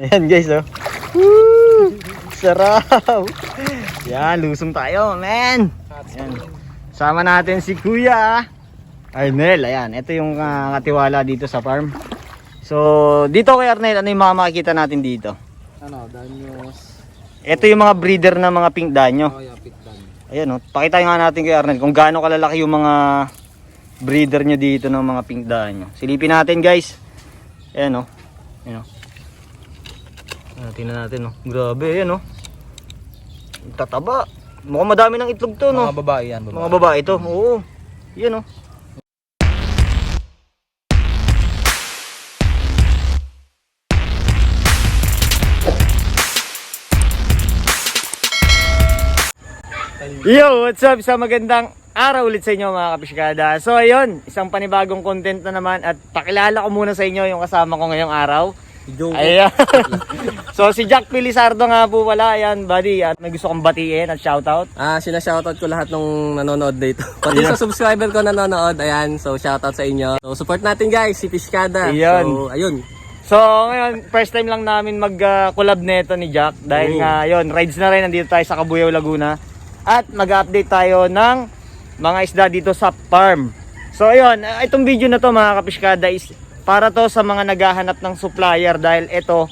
Ayan guys, oh. Woo! Sarap! Yan, lusong tayo, man! Ayan. Sama natin si Kuya Arnel. Ayan, ito yung katiwala dito sa farm. So, dito kay Arnel, ano yung mga makikita natin dito? Ano, danyos. Ito yung mga breeder na mga pink danyo. Oh, yeah, pink dan. Ayan, oh. Pakita nga natin kay Arnel kung gaano kalalaki yung mga breeder nyo dito ng mga pink danyo. Silipin natin guys. Ayan, oh. Ayan, oh. Tingnan natin, oh. Grabe, ayan, oh. Tataba. Mukhang madami ng itlog to, no? Mga babae yan, babae. Mga babae to. Oo. Yan, oh. Yo, what's up? Sa magandang araw ulit sa inyo mga kapiskada. So ayun, isang panibagong content na naman. At pakilala ko muna sa inyo yung kasama ko ngayong araw. Ayan. So si Jack Pilizardo nga po pala. Ayan buddy, at may gusto kong batiin at shoutout. Sina-shoutout ko lahat ng nanonood dito. Pati sa subscriber ko nanonood. Ayan, so shoutout sa inyo. So support natin guys, si Piskada. Ayan. So ayun. So ngayon, first time lang namin mag-collab nito ni Jack. Dahil nga yun, rides na rin. Nandito tayo sa Cabuyao, Laguna. At mag-update tayo ng mga isda dito sa farm. So ayun, itong video na to mga kapiskada is para to sa mga naghahanap ng supplier. Dahil ito,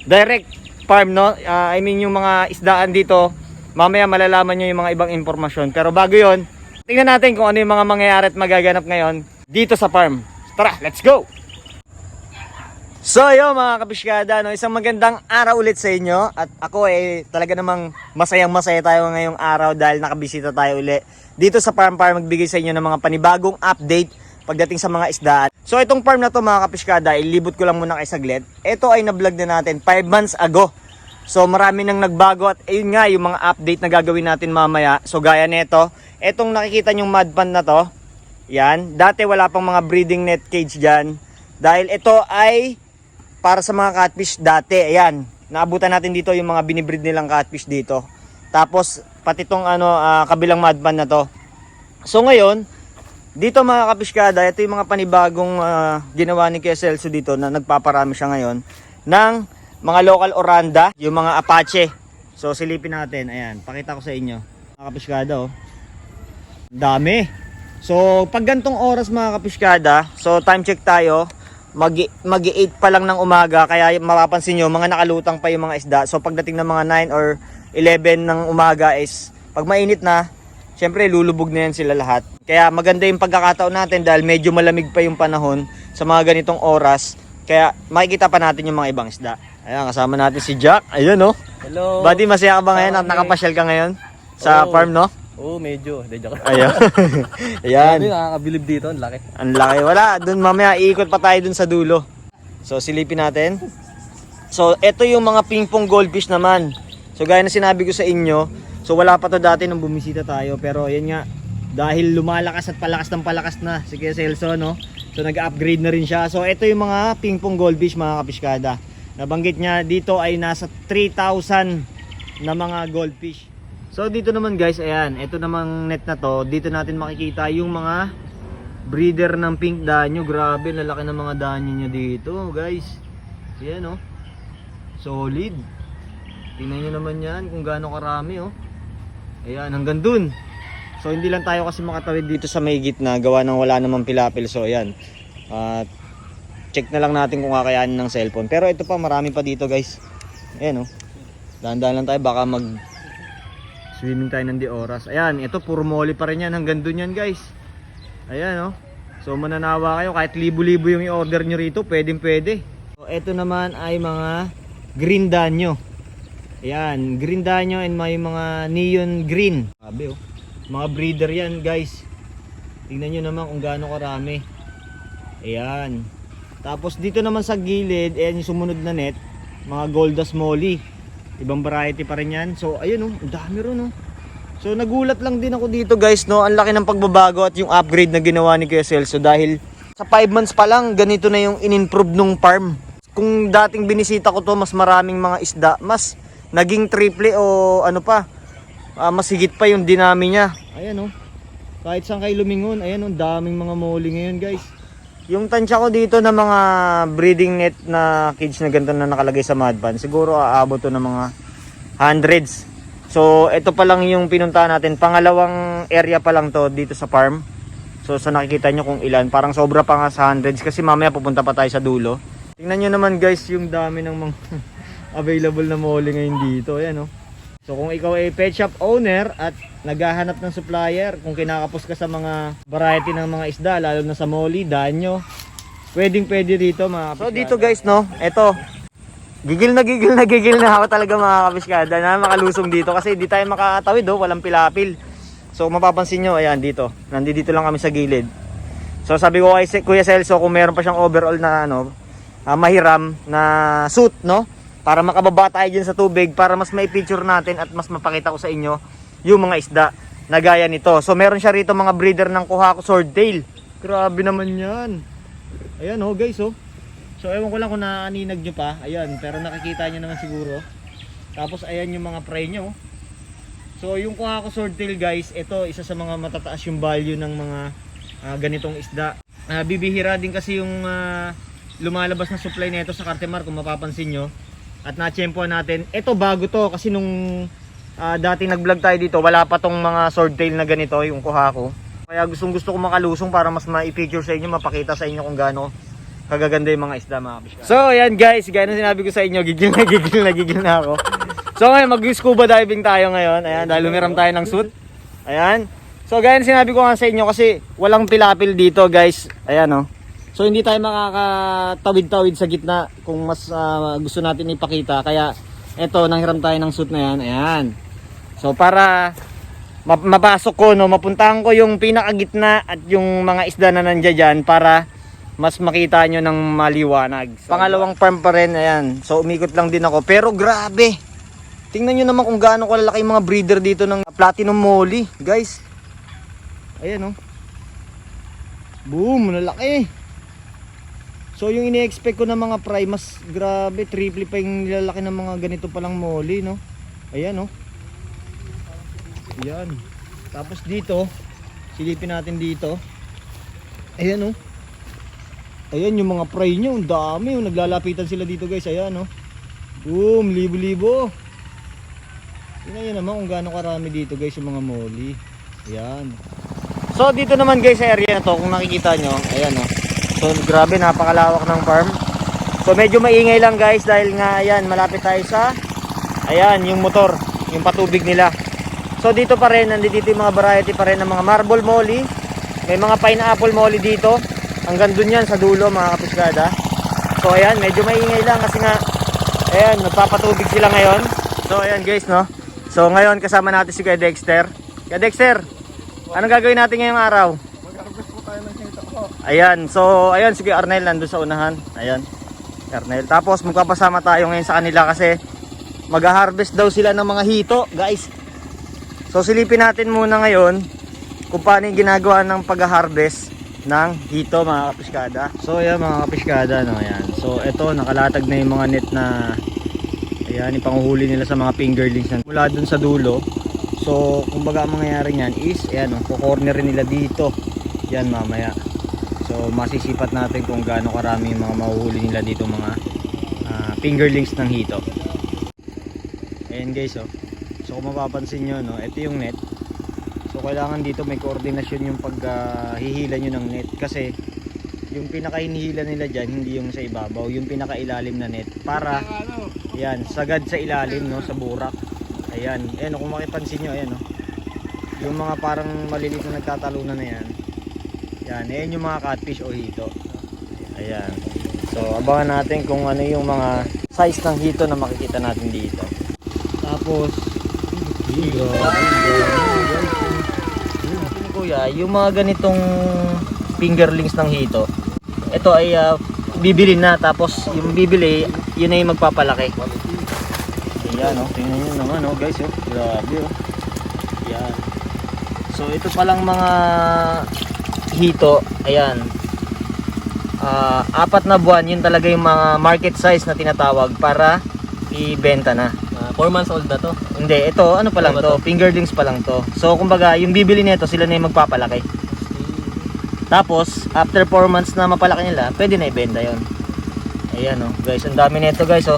direct farm, no? I mean yung mga isdaan dito, mamaya malalaman nyo yung mga ibang impormasyon. Pero bago yon, tingnan natin kung ano yung mga mangyayari at magaganap ngayon dito sa farm. Tara, let's go! So yun mga kapiskada, no, isang magandang araw ulit sa inyo. At ako talaga namang masayang masaya tayo ngayong araw dahil nakabisita tayo ulit dito sa farm para magbigay sa inyo ng mga panibagong update pagdating sa mga isdaan. So itong farm na to mga kapiskada, ilibot ko lang muna kay saglit. Ito ay na-vlog na natin 5 months ago. So marami nang nagbago at ayun nga yung mga update na gagawin natin mamaya. So gaya nito, etong nakikita nyong mud pond na to, yan, dati wala pang mga breeding net cage dyan. Dahil ito ay para sa mga catfish dati. Ayan, naabutan natin dito yung mga binibreed nilang catfish dito. Tapos pati tong kabilang mud pond na to. So ngayon, dito mga kapiskada, ito yung mga panibagong ginawa ni Kuya Celso dito na nagpaparami siya ngayon ng mga local oranda, yung mga Apache. So silipin natin, ayan, pakita ko sa inyo. Mga kapiskada, oh. Dami. So pag gantong oras mga kapiskada, so time check tayo. Mag-8 pa lang ng umaga, kaya mapapansin nyo mga nakalutang pa yung mga isda. So pagdating ng mga 9 or 11 ng umaga is pag mainit na, syempre lulubog na yan sila lahat. Kaya maganda yung pagkakataon natin dahil medyo malamig pa yung panahon sa mga ganitong oras. Kaya makikita pa natin yung mga ibang isda. Ayan, kasama natin si Jack. Ayun, oh. Hello. Buddy, masaya ka ba ngayon? Nakapasyal ka ngayon sa farm, no? Oo, medyo. Joke. Ayan. Ayan. Nakakabilib dito, ang laki. Ang laki. Wala, dun mamaya iikot pa tayo dun sa dulo. So silipin natin. So ito yung mga ping-pong goldfish naman. So gaya na sinabi ko sa inyo, so wala pa to dati nung bumisita tayo, pero yan nga, dahil lumalakas at palakas ng palakas na si Kuya Celso, no? So nag-upgrade na rin siya. So ito yung mga ping-pong goldfish mga kapiskada. Nabanggit niya dito ay nasa 3,000 na mga goldfish. So dito naman guys, ayan, ito namang net na to, dito natin makikita yung mga breeder ng pink danyo. Grabe, lalaki ng mga danyo niya dito guys. Ayan, oh. Solid. Tingnan nyo naman yan kung gaano karami, oh. Ayan, hanggang dun. So hindi lang tayo kasi makatawid dito sa may gitna, gawa ng wala namang pilapil. So ayan, check na lang natin kung kakayanin ng cellphone. Pero ito pa, marami pa dito guys. Ayan, oh. Dahan-dahan lang tayo, baka swimming tayo ng di oras. Ayan, ito puro moli pa rin yan. Hanggang dun yan guys. Ayan, oh. So mananawa kayo, kahit libo-libo yung i-order nyo rito, pwedeng pwede. So ito naman ay mga green danyo. Ayan, green danyo and may mga neon green. Sabi, oh. Mga breeder yan guys. Tingnan nyo naman kung gaano karami. Ayan. Tapos dito naman sa gilid, ayan yung sumunod na net, mga Goldas Molly. Ibang variety pa rin yan. So ayun, oh, ang dami ron, oh. So nagulat lang din ako dito guys, no. Ang laki ng pagbabago at yung upgrade na ginawa ni Kuya Celso. Dahil sa 5 months pa lang, ganito na yung in-improve nung farm. Kung dating binisita ko to, mas maraming mga isda, mas naging triple o ano pa, mas higit pa yung dinami niya. Ayan, oh. Kahit saan kayo lumingon, ayan, oh, daming mga moli ngayon guys. yung tansya ko dito na mga breeding net na cage na ganito na nakalagay sa mud pan, siguro aabot to ng mga hundreds. So ito pa lang yung pinuntahan natin, pangalawang area pa lang to dito sa farm. So sa nakikita nyo kung ilan, parang sobra pa nga sa hundreds kasi mamaya pupunta pa tayo sa dulo. Tingnan nyo naman guys yung dami ng mga available na molly ngayon dito. Ayan oh. So kung ikaw ay pet shop owner at naghahanap ng supplier, kung kinakapos ka sa mga variety ng mga isda, lalo na sa molly, danyo, pwede dito mga kapiskada. So dito guys no, eto, gigil na ako talaga mga kapiskada na makalusong dito kasi di tayo makatawid oh, walang pilapil. So mapapansin nyo, ayan dito, nandito lang kami sa gilid. So sabi ko kay Kuya Celso, kung meron pa siyang overall na ano, mahiram na suit no, para makababa tayo dyan sa tubig, para mas mai-picture natin at mas mapakita ko sa inyo yung mga isda na gaya nito. So meron siya rito mga breeder ng Kuhako Swordtail. Grabe naman yan. Ayan oh guys oh. So ewan ko lang kung naaninag nyo pa. Ayan, pero nakikita nyo naman siguro. Tapos ayan yung mga prey nyo. So yung Kuhako Swordtail guys, ito isa sa mga matataas yung value ng mga ganitong isda. Bibihira din kasi yung lumalabas na supply nito sa Cartemar kung mapapansin nyo. At na-tsempohan natin. Ito bago to kasi nung dating nag-vlog tayo dito, wala pa tong mga swordtail na ganito, yung Kuhako. Kaya gusto ko makalusong para mas ma-picture sa inyo, mapakita sa inyo kung gaano kagaganda yung mga isda mga kapiskada. So ayan guys, gaya na sinabi ko sa inyo, gigil na ako. So ngayon mag-scuba diving tayo ngayon. Ayan, dahil lumiram tayo ng suit. Ayan. So gaya na sinabi ko nga sa inyo kasi walang pilapil dito guys. Ayan oh. So hindi tayo makakatawid-tawid sa gitna kung mas gusto natin ipakita. Kaya eto, nanghiram tayo ng suit na yan. Ayan. So para mapasok ko, no, mapuntahan ko yung pinakagitna at yung mga isda na nandiyan dyan para mas makita nyo ng maliwanag. So, pangalawang farm pa rin. Ayan. So umikot lang din ako. Pero grabe. Tingnan nyo naman kung gaano kalalaki yung mga breeder dito ng platinum molly. Guys. Ayan oh. Boom. Lalaki. So yung ini-expect ko na mga fry, mas grabe, triple pa yung nilalaki ng mga ganito palang molly, no? Ayan, no? Ayan. Tapos dito, silipin natin dito. Ayan, no? Ayan yung mga fry nyo, ang dami, oh. Naglalapitan sila dito guys, ayan, no? Boom, libo-libo. Tingnan nyo naman kung gaano karami dito guys yung mga molly. Ayan. So dito naman guys sa area na to, kung nakikita nyo, ayan, no? So grabe, napakalawak ng farm. So medyo maingay lang guys dahil nga ayan, malapit tayo sa ayan, yung motor, yung patubig nila. So dito pa rin, nandito yung mga variety pa rin ng mga marble molly. May mga pineapple molly dito. Hanggang dun yan sa dulo mga kapiskada. So ayan, medyo maingay lang kasi nga ayan, nagpapatubig sila ngayon. So ayan guys no. So ngayon kasama natin si Kuya Dexter. Kuya Dexter, anong gagawin natin ngayong araw? Ayan, so ayan sige Arnel nandun sa unahan. Ayan, Arnel. Tapos magpapasama tayo ngayon sa kanila kasi mag-harvest daw sila ng mga hito, guys. So silipin natin muna ngayon kung paano yung ginagawa ng pag-harvest ng hito mga kapiskada. So ayan mga kapiskada, no, ayan. So ito nakalatag na yung mga net na ayan, ipanguhuli nila sa mga fingerlings na mula dun sa dulo. So kumbaga ang mangyayari niyan is ayan, kukornerin nila dito. Yan mamaya. So masisipat natin kung gaano karami yung mga mahuhuli nila dito mga fingerlings ng hito. Ayan guys oh. So kung mapapansin nyo no, ito yung net. So kailangan dito may koordinasyon yung paghihila nyo ng net. Kasi yung pinakahinihila nila dyan, hindi yung sa ibabaw, yung pinakailalim na net. Para yan, sagad sa ilalim no, sa burak. Ayan, ayan kung makipansin nyo, ayan no. Yung mga parang maliliit na nagtatalunan na yan. Yan, ayan yung mga catfish o hito. Ayan. So, abangan natin kung ano yung mga size ng hito na makikita natin dito. Tapos, kuya, yung mga ganitong fingerlings ng hito, ito ay bibili na. Tapos, yung bibili, yun ay magpapalaki. Ayan, oh. Tingnan nyo naman, oh, guys. Oh. Grabe, oh. Ayan. So, ito palang mga hito, ayan, 4 na buwan, yun talaga yung mga market size na tinatawag para ibenta na. 4 months old na to? Hindi, ito ano pa lang to, fingerlings pa lang to. So kumbaga yung bibili nito sila na yung magpapalaki. Tapos, after 4 months na mapalaki nila, pwede na ibenta yon. Ayan oh, guys, ang dami nito guys oh.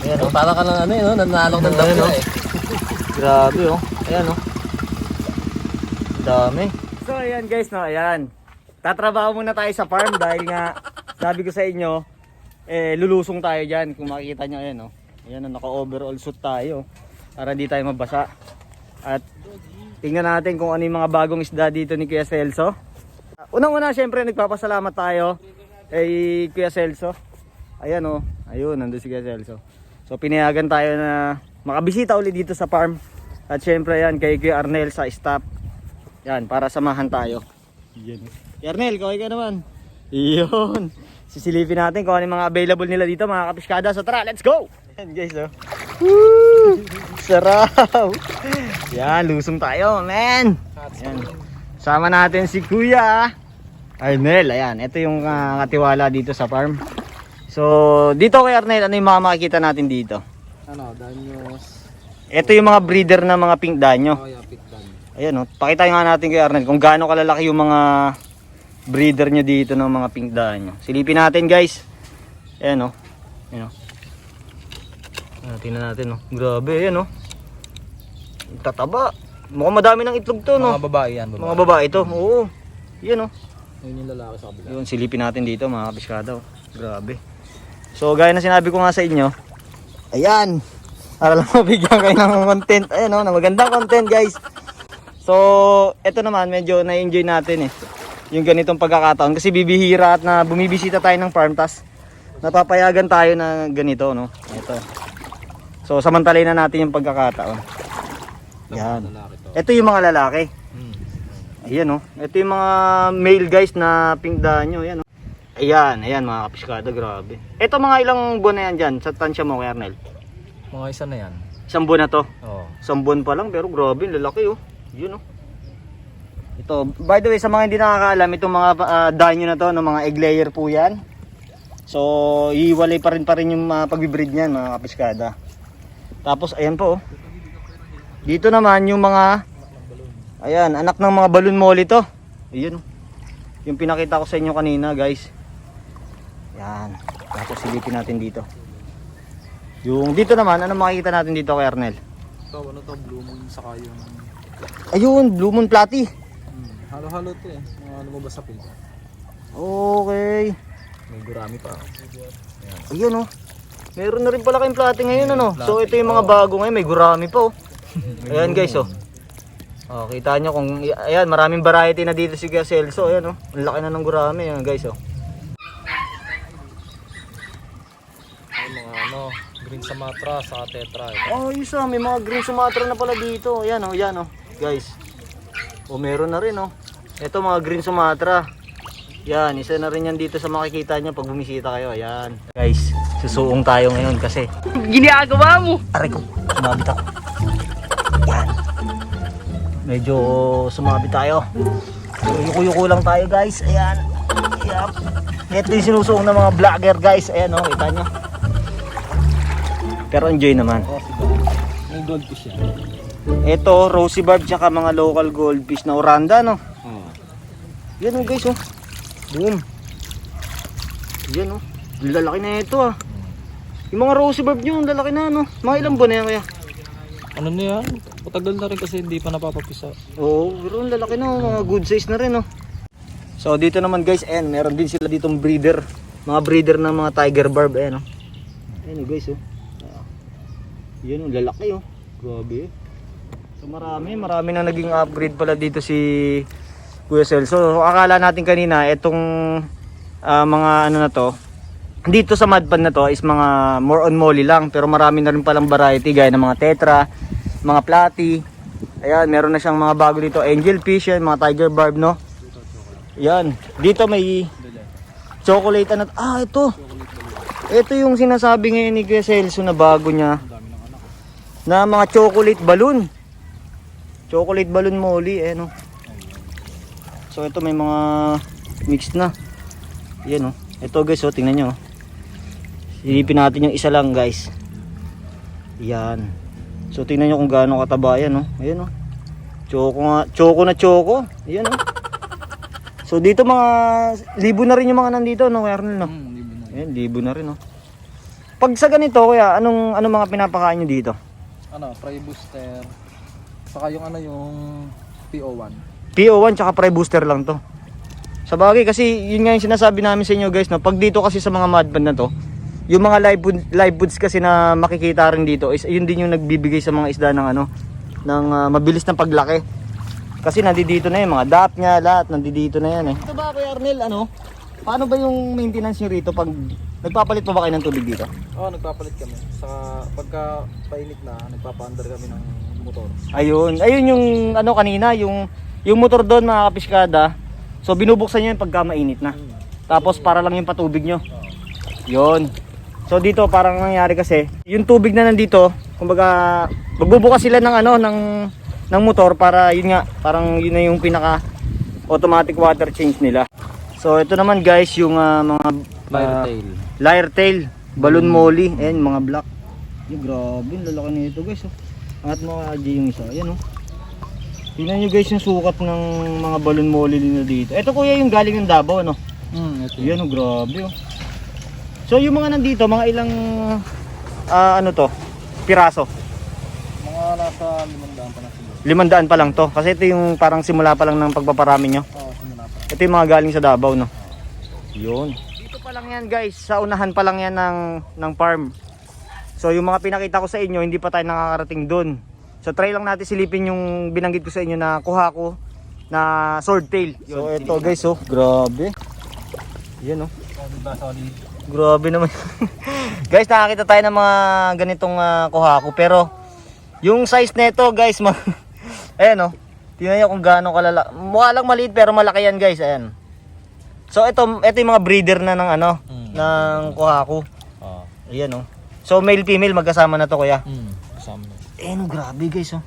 Ayan oh. Para ka lang ano yun, nanalo ng Ayan, dapla oh. eh. Grabe oh. Ayan oh. Dami. So ayan guys no, ayan. Tatrabaho muna tayo sa farm dahil nga sabi ko sa inyo, lulusong tayo diyan. Kung makikita nyo ayan oh. Ayan oh, naka-overall suit tayo para hindi tayo mabasa. At tingnan natin kung ano yung mga bagong isda dito ni Kuya Celso. Unang-una syempre nagpapasalamat tayo kay Kuya Celso. Ayan oh, ayun nandun si Kuya Celso. So pinayagan tayo na makabisita ulit dito sa farm. At syempre yan kay Kuya Arnel sa staff. Yan para samahan tayo. Yan. Kuya Arnel, kaway ka naman. Iyon. Sisilipin natin kung ano yung mga available nila dito mga kapiskada. So tara, let's go! Yan guys oh. Woo! Sarap! Yan, lusong tayo, man! Yan. Sama natin si Kuya Arnel. Ayan, ito yung katiwala dito sa farm. So, dito kay Arnel, ano yung mga makikita natin dito? Ano, danyos. Ito yung mga breeder na mga pink danyo. Oh, yeah, pick dan. Ayan, oh. Pakita nga natin kay Arnel kung gaano kalalaki yung mga breeder nyo dito ng mga pink danyo. Silipin natin guys. Ayan, oh. Ayan, oh. Tingnan natin, oh. Grabe, ayan, oh. Tataba. Mukhang madami ng itlog to, no? Mga babae yan, babae. Mga babae to. Oo. Yan, oh. Yun yung lalaki sa kabila. Yun, silipin natin dito, mga kapiskada, oh. Grabe. So, gaya na sinabi ko nga sa inyo, ayan. Para lang mabigyan kayo ng content. Ayan, oh, na magandang content, guys. So, eto naman, medyo na-enjoy natin, eh. Yung ganitong pagkakataon. Kasi bibihira at na bumibisita tayo ng farm, tas napapayagan tayo na ganito, no? Ito. So, samantalay na natin yung pagkakataon. Yan. Ito yung mga lalaki. Ayan oh. Ito yung mga male guys na pink danyo. Ayan oh. Ayan, ayan mga kapiskada, grabe. Ito mga ilang buwan na yan dyan sa tansya mo kay Arnel? Mga isa na yan. Isang buwan na to? Oo. Isang buwan pa lang pero grabe, lalaki oh. Yun oh. Ito, by the way sa mga hindi nakakaalam, itong mga danyo na to, no, mga egg layer po yan. So, iiwalay pa rin yung pagbibreed niyan mga kapiskada. Tapos ayan po oh. Dito naman yung mga ayan, anak ng mga balloon molly to. Ayun. Yung pinakita ko sa inyo kanina, guys. Yan. Tapos silipin natin dito. Yung dito naman, ano makikita natin dito kay Arnel? Ito, ano to, blue moon saka yung... Ayun, blue moon platy. Halo-halo to eh. Mga lumabas sa pita. Okay. May gurami pa. Ayun oh. Meron na rin pala kayong platy ngayon ano. So ito yung mga bago ngayon, may gurami pa oh. Ayan guys oh. Oh, kita nyo kung ayan, maraming variety na dito si Kuya Celso. Ayan oh. Ang laki na ng gurami ayan guys oh. Ay, mga ano, green Sumatra sa tetra. Oh, isa may mga green Sumatra na pala dito. Ayan oh, yan oh, guys. Oh, meron na rin oh. Ito mga green Sumatra. Yan, isa na rin yan dito sa makikita nyo pag bumisita kayo. Ayan. Guys, susuong tayo ngayon kasi ginagawa mo. Aray ko, sumabit ako. Yan. Medyo sumabit tayo. Yuko-yuko lang tayo guys. Ayan. Yep. Ito yung sinusuong ng mga vlogger guys. Ayan o, kita nyo. Pero enjoy naman. May goldfish yan. Ito, rosy barb tsaka mga local goldfish na oranda no. Yan o guys o. Boom. Yan o. Lalaki na ito ah. Yung mga rosy barb nyo, lalaki na no. Mga ilang buwan na yan kaya? Ano na yan? Patagal na rin kasi hindi pa napapapisa. Oo, pero ang lalaki na, mga good size na rin oh. So dito naman guys, ayan, meron din sila ditong breeder. Mga breeder ng mga tiger barb, ayan oh. Ayan guys oh. Yan oh, lalaki oh. Grabe. So marami na naging upgrade pala dito si Kuya Celso. So akala natin kanina itong mga ano na to, dito sa mudpond na to is mga more on molly lang, pero marami na rin palang variety gaya ng mga tetra, mga platy. Ayan, meron na siyang mga bago dito, angel fish yan, mga tiger barb no. Yan, dito may chocolate ano, ito yung sinasabi ngayon ni Kuya Celso na bago niya na mga chocolate balloon molly eh no. So ito may mga mixed na. Yan oh. Ito guys oh, tingnan nyo. Silipin natin yung isa lang guys. Yan. So tingnan nyo kung gaano kataba yan oh. Ayan oh. Choco na choco. Ayan oh. So dito mga libo na rin yung mga nandito, no, Kuya Arnel, no? Libo na. Ayan, libo na rin, no. Pag sa ganito, kuya, anong mga pinapakain nyo dito? Ano, fry booster. Saka yung ano yung PO1. PO1 tsaka pre-booster lang to. Sa bagay kasi yun nga yung sinasabi namin sa inyo guys, no? Pag dito kasi sa mga mud pond na to, yung mga live foods kasi na makikita rin dito is yun din yung nagbibigay sa mga isda ng ng mabilis na paglaki. Kasi nandito na yung mga dap niya, lahat nandito na yan eh. Ito ba Kuya Arnel, paano ba yung maintenance nyo rito pag nagpapalit pa ba kayo ng tubig dito? Oo, nagpapalit kami. Saka pagka painit na, nagpapa-under kami ng motor. Ayun yung kanina, yung motor doon mga kapiskada. So binubuksan nyo yun pagka mainit na. Tapos para lang yung patubig nyo. Yun. So dito parang nangyari kasi, yung tubig na nandito, kumbaga magbubukas sila ng motor para yun nga, parang yun na yung pinaka automatic water change nila. So ito naman guys yung mga lyre tail, balloon molly, ayan mga black. Yung grabe, lalaki nito guys. Angat mo yung isa, ayan oh. Tingnan nyo guys yung sukat ng mga balloon molly nila dito. Ito kuya yung galing ng Davao, ano? Ito. Yan oh, grabe oh. So yung mga nandito, mga ilang piraso? Mga nasa 500 pa na sila. 500 pa lang to. Kasi ito yung parang simula pa lang ng pagpaparami nyo. Oo, simula pa. Ito yung mga galing sa Davao, no? Yun. Dito pa lang yan guys, sa unahan pa lang yan ng farm. So yung mga pinakita ko sa inyo, hindi pa tayo nakakarating doon. So try lang natin silipin yung binanggit ko sa inyo na kuha ko na swordtail. So ito guys, oh, grabe. Yan oh. Diba, solid. Grabe naman. Guys, nakakita tayo ng mga ganitong kuha ko, pero yung size nito guys, ayan oh. Tingnan niyo kung gaano kalala. Mukha lang maliit pero malaki yan guys, ayan. So ito yung mga breeder na ng ng kuha ko. Ayan oh. So male female magkasama na to kuya. Kasama na. No, grabe guys oh.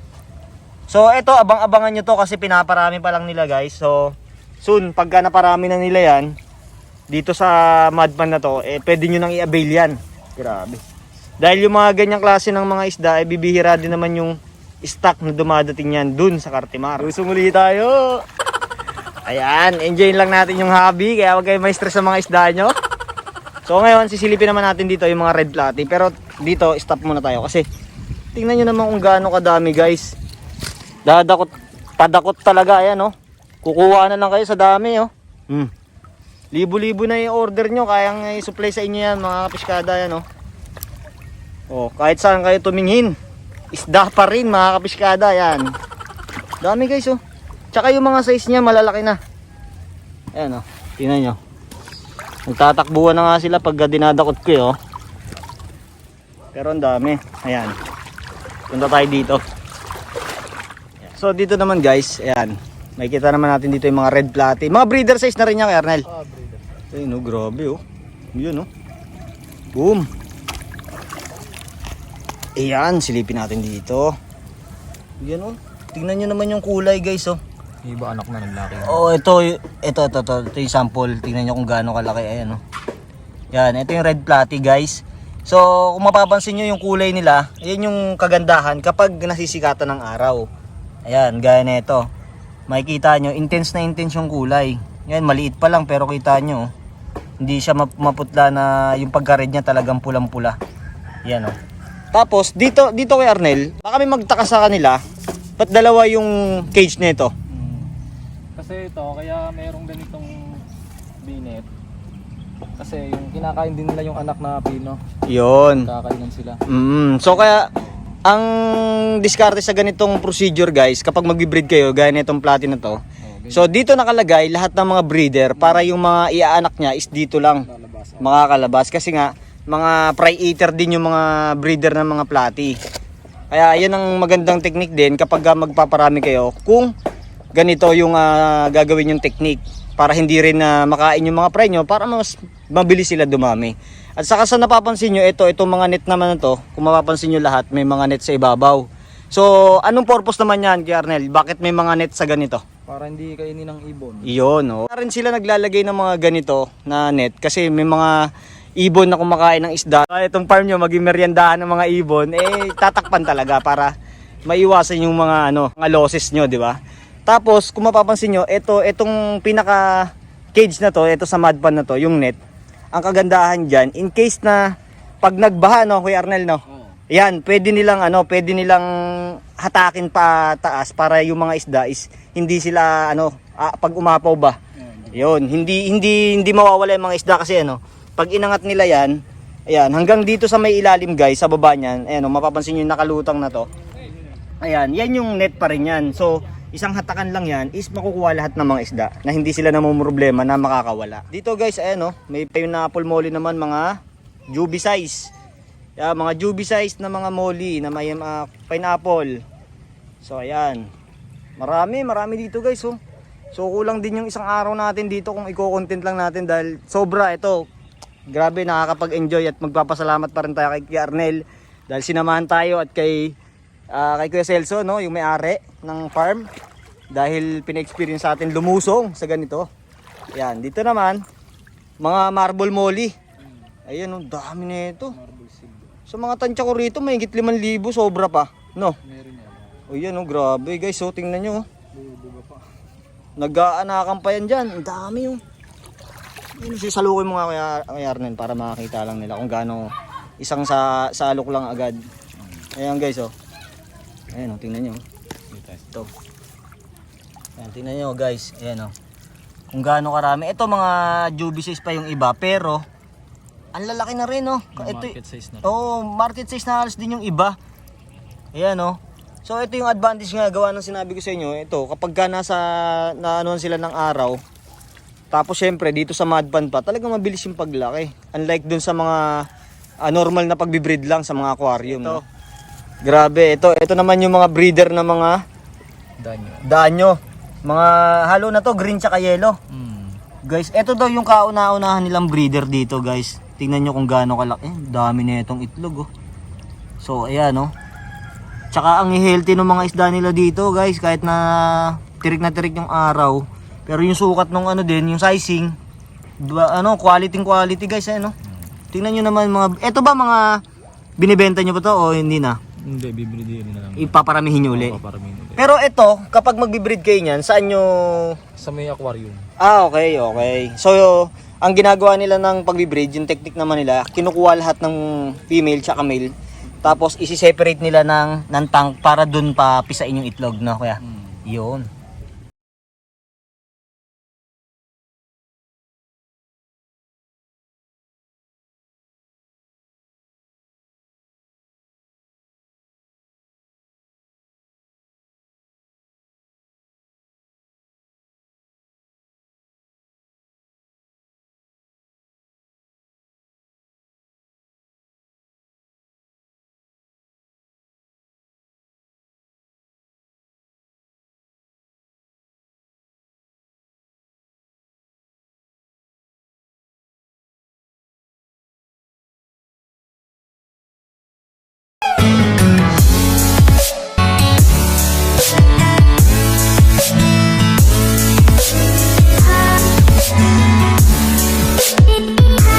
So ito abang-abangan nyo to kasi pinaparami pa lang nila guys. So soon pagka naparami na nila yan dito sa mud pond na to, pwede nyo nang i-avail yan. Grabe. Dahil yung mga ganyang klase ng mga isda, bibihira din naman yung stock na dumadating yan dun sa Cartimar. Sumuli tayo. Ayan, enjoy lang natin yung hobby, kaya huwag kayo may stress sa mga isda nyo. So ngayon, sisilipin naman natin dito yung mga red platy. Pero dito, stop muna tayo kasi tingnan nyo naman kung gaano kadami guys. Padakot talaga, ayan oh. Kukuha na lang kayo sa dami oh. Libo-libo na yung order nyo, kayang i-supply sa inyo yan mga kapiskada yan oh. Oh, kahit saan kayo tumingin, isda pa rin mga kapiskada yan. Dami guys oh. Tsaka yung mga size niya malalaki na. Ayan oh, tingnan nyo. Nagtatakbuhan na nga sila pag dinadakot ko oh. Pero ang dami, ayan. Punta tayo dito. So dito naman guys, ayan. Makikita naman natin dito yung mga red platy. Mga breeder size na rin yan, Arnel. Breeder. Ayun oh, grabe oh. Yun oh. Boom. Ayan, silipin natin dito. Yan oh. Tingnan nyo naman yung kulay guys oh. Iba anak na ng laki. Oh, ito yung sample. Tingnan nyo kung gaano kalaki. Ayan oh. Yan, ito yung red platy guys. So, kung mapapansin nyo yung kulay nila, yan yung kagandahan kapag nasisikatan ng araw. Ayan, gaya na ito. Makikita nyo, intense na intense yung kulay. Yan, maliit pa lang pero kita nyo. Hindi siya maputla na yung pagka-red niya talagang pulang-pula. Yan oh. Tapos, dito kay Arnel, baka may magtaka sa kanila, ba't dalawa yung cage nito? Kasi ito, kaya merong ganitong binet. Kasi yung kinakain din nila yung anak na pino. Yun. Kakainan sila. So kaya ang diskarte sa ganitong procedure guys, kapag magbi-breed kayo gaya nitong platy na to. So dito nakalagay lahat ng mga breeder para yung mga iaanak niya is dito lang makakalabas. Kasi nga mga prey eater din yung mga breeder ng mga platy. Kaya yan ang magandang technique din kapag magpaparami kayo kung ganito yung gagawin yung technique. Para hindi rin makain yung mga prey nyo para mas mabilis sila dumami. At saka sa napapansin nyo, itong mga net naman na to, kung mapapansin nyo lahat, may mga net sa ibabaw. So, anong purpose naman yan, Kuya Arnel? Bakit may mga net sa ganito? Para hindi kainin ng ibon. Iyon, no? Para rin sila naglalagay ng mga ganito na net kasi may mga ibon na kumakain ng isda. Itong farm nyo, maging meriendahan ng mga ibon, tatakpan talaga para maiwasan yung mga losses nyo, di ba? Tapos, kung mapapansin nyo, itong pinaka cage na to, ito sa mud pan na to, yung net, ang kagandahan dyan, in case na pag nagbaha, no, Kuya Arnel, no? Yan, pwede nilang hatakin pa taas para yung mga isda is hindi sila pag umapaw ba. Yun, hindi mawawala yung mga isda kasi pag inangat nila yan, ayan, hanggang dito sa may ilalim guys, sa baba niyan, ayan, mapapansin niyo yung nakalutang na to. Ayan, yan yung net pa rin yan. So, isang hatakan lang yan is makukuha lahat ng mga isda na hindi sila namumroblema na makakawala. Dito guys, ayan may pineapple molly naman, mga juby size. Mga juby size na mga molly na may pineapple. So ayan. Marami dito guys, oh. So kulang din yung isang araw natin dito kung i-content lang natin dahil sobra ito. Grabe, nakakapag-enjoy at magpapasalamat pa rin tayo kay Arnel dahil sinamahan tayo at kay Kuya Celso, no, yung may-ari ng farm, dahil pina-experience sa atin lumusong sa ganito. Ayan, dito naman mga marble molly. Ayan, dami nito. So mga tansya ko rito, may higit 5,000, sobra pa, no? Meron yan. O yan, grabe guys, so tingnan nyo. Nag-aanakan pa yan dyan, ang dami. Yun, sisalukin mo nga Kuya Arnel para makakita lang nila kung gaano isang salok lang agad. Ayan guys, ayan, tingnan nyo. Ito. Ayan, tingnan nyo guys, ayan kung gaano karami. Ito mga jubices pa yung iba, pero ang lalaki na rin, Market size na. Market size na halos din yung iba. Ayan, So ito yung advantage nga, gawa ng sinabi ko sa inyo. Ito, kapag ka naanuhan sila ng araw, tapos syempre dito sa mud pan pa, talagang mabilis yung paglaki. Unlike dun sa mga normal na pagbibreed lang sa mga aquarium. Ito. Grabe, ito naman yung mga breeder na mga danyo. Mga halo na to, green tsaka yellow. Guys, ito daw yung kauna-unahan nilang breeder dito, guys. Tingnan nyo kung gaano kalaki. Dami na itong itlog, So, ayan, Tsaka ang healthy ng mga isda nila dito, guys, kahit na tirik yung araw. Pero yung sukat nung din, yung sizing, quality guys, Tingnan nyo naman ito ba mga binibenta nyo pa to o hindi na? Hindi, bibreedin na lang. Ipaparamihin nyo uli. Paparamihin ulit. Pero ito, kapag magbibreed kayo niyan, saan nyo? Sa may aquarium. Okay. So, ang ginagawa nila ng pagbibreed, yung technique naman nila, kinukuha lahat ng female tsaka male. Tapos isi-separate nila ng tank para dun pa pisain yung itlog, no, kuya? Yun.